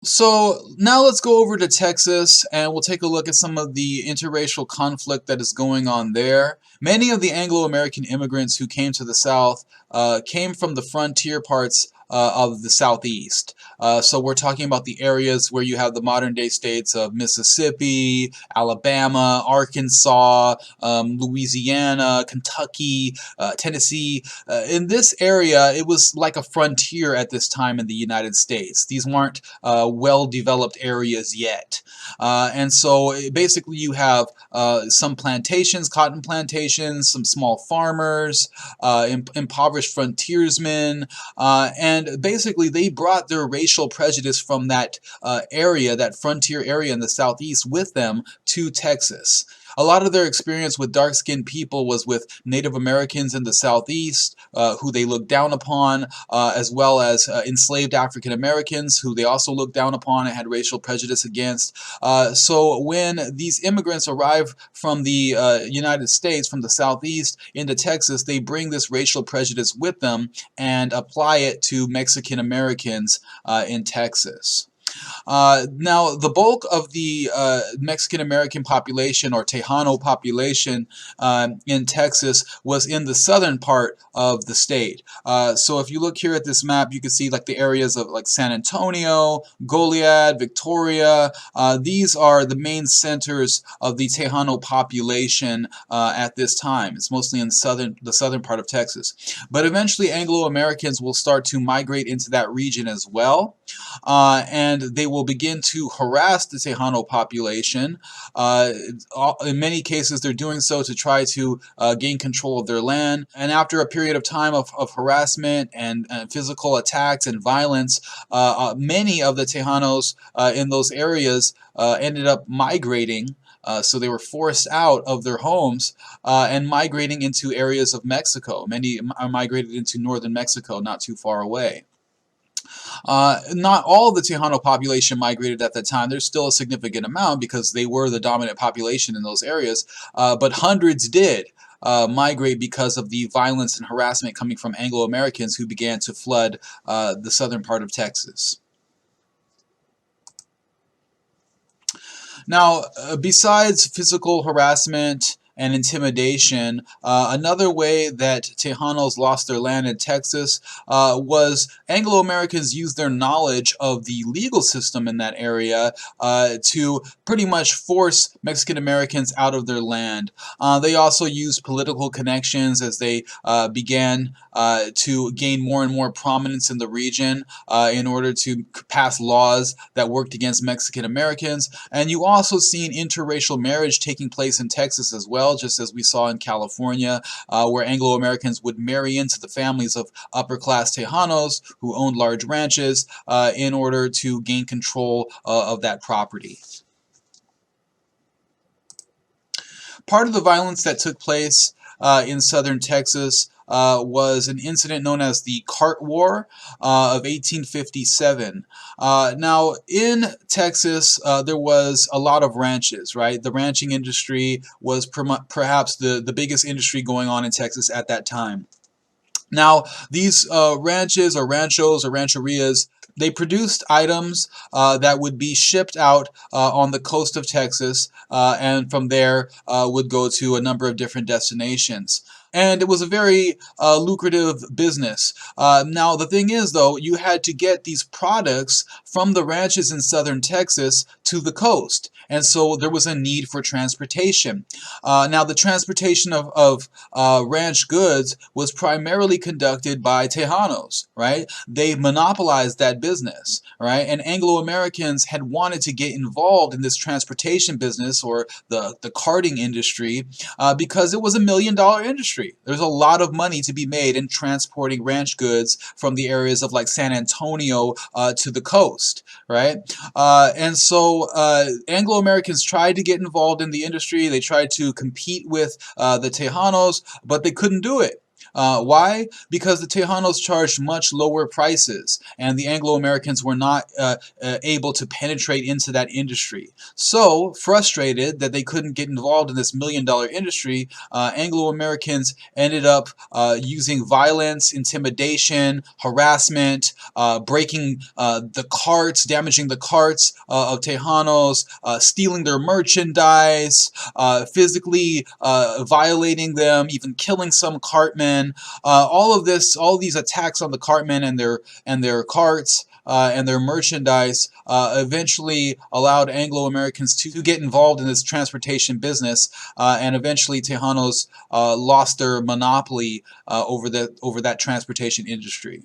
So now let's go over to Texas and we'll take a look at some of the interracial conflict that is going on there. Many of the Anglo-American immigrants who came to the South came from the frontier parts of the Southeast. So we're talking about the areas where you have the modern day states of Mississippi, Alabama, Arkansas, Louisiana, Kentucky, Tennessee. In this area, it was like a frontier at this time in the United States. These weren't well-developed areas yet. And so basically you have some plantations, cotton plantations, some small farmers, impoverished frontiersmen, and basically they brought their racial prejudice from that area, that frontier area in the Southeast with them to Texas. A lot of their experience with dark-skinned people was with Native Americans in the Southeast, who they looked down upon, as well as enslaved African Americans, who they also looked down upon and had racial prejudice against. So when these immigrants arrive from the United States, from the Southeast into Texas, they bring this racial prejudice with them and apply it to Mexican Americans in Texas. Now, the bulk of the Mexican-American population or Tejano population in Texas was in the southern part of the state. So if you look here at this map, you can see like the areas of like San Antonio, Goliad, Victoria. These are the main centers of the Tejano population at this time. It's mostly in the southern part of Texas. But eventually Anglo-Americans will start to migrate into that region as well. And they will begin to harass the Tejano population. In many cases, they're doing so to try to gain control of their land. And after a period of time of harassment and physical attacks and violence, many of the Tejanos in those areas ended up migrating. So they were forced out of their homes and migrating into areas of Mexico. Many migrated into northern Mexico, not too far away. Not all of the Tejano population migrated at that time. There's still a significant amount because they were the dominant population in those areas, but hundreds did. Migrate because of the violence and harassment coming from Anglo-Americans who began to flood the southern part of Texas. Now, besides physical harassment and intimidation, another way that Tejanos lost their land in Texas was Anglo-Americans used their knowledge of the legal system in that area to pretty much force Mexican-Americans out of their land. They also used political connections as they began to gain more and more prominence in the region in order to pass laws that worked against Mexican-Americans. And you also seen interracial marriage taking place in Texas as well, just as we saw in California, where Anglo-Americans would marry into the families of upper-class Tejanos who owned large ranches in order to gain control of that property. Part of the violence that took place in southern Texas was an incident known as the Cart War of 1857. Now, in Texas, there was a lot of ranches, right? The ranching industry was perhaps the biggest industry going on in Texas at that time. Now, these ranches or ranchos or rancherias, they produced items that would be shipped out on the coast of Texas, and from there would go to a number of different destinations. And it was a very lucrative business. Now, the thing is, though, you had to get these products from the ranches in southern Texas to the coast. And so there was a need for transportation. Now, the transportation of ranch goods was primarily conducted by Tejanos, right? They monopolized that business, right? And Anglo-Americans had wanted to get involved in this transportation business or the carting industry because it was a million-dollar industry. There's a lot of money to be made in transporting ranch goods from the areas of like San Antonio to the coast, right? And so Anglo-Americans tried to get involved in the industry. They tried to compete with the Tejanos, but they couldn't do it. Why? Because the Tejanos charged much lower prices, and the Anglo-Americans were not able to penetrate into that industry. So, frustrated that they couldn't get involved in this $1 million industry, Anglo-Americans ended up using violence, intimidation, harassment, breaking the carts, damaging the carts of Tejanos, stealing their merchandise, physically violating them, even killing some cartmen. All of these attacks on the cartmen and their carts and their merchandise eventually allowed Anglo-Americans to get involved in this transportation business, and eventually Tejanos lost their monopoly over that transportation industry.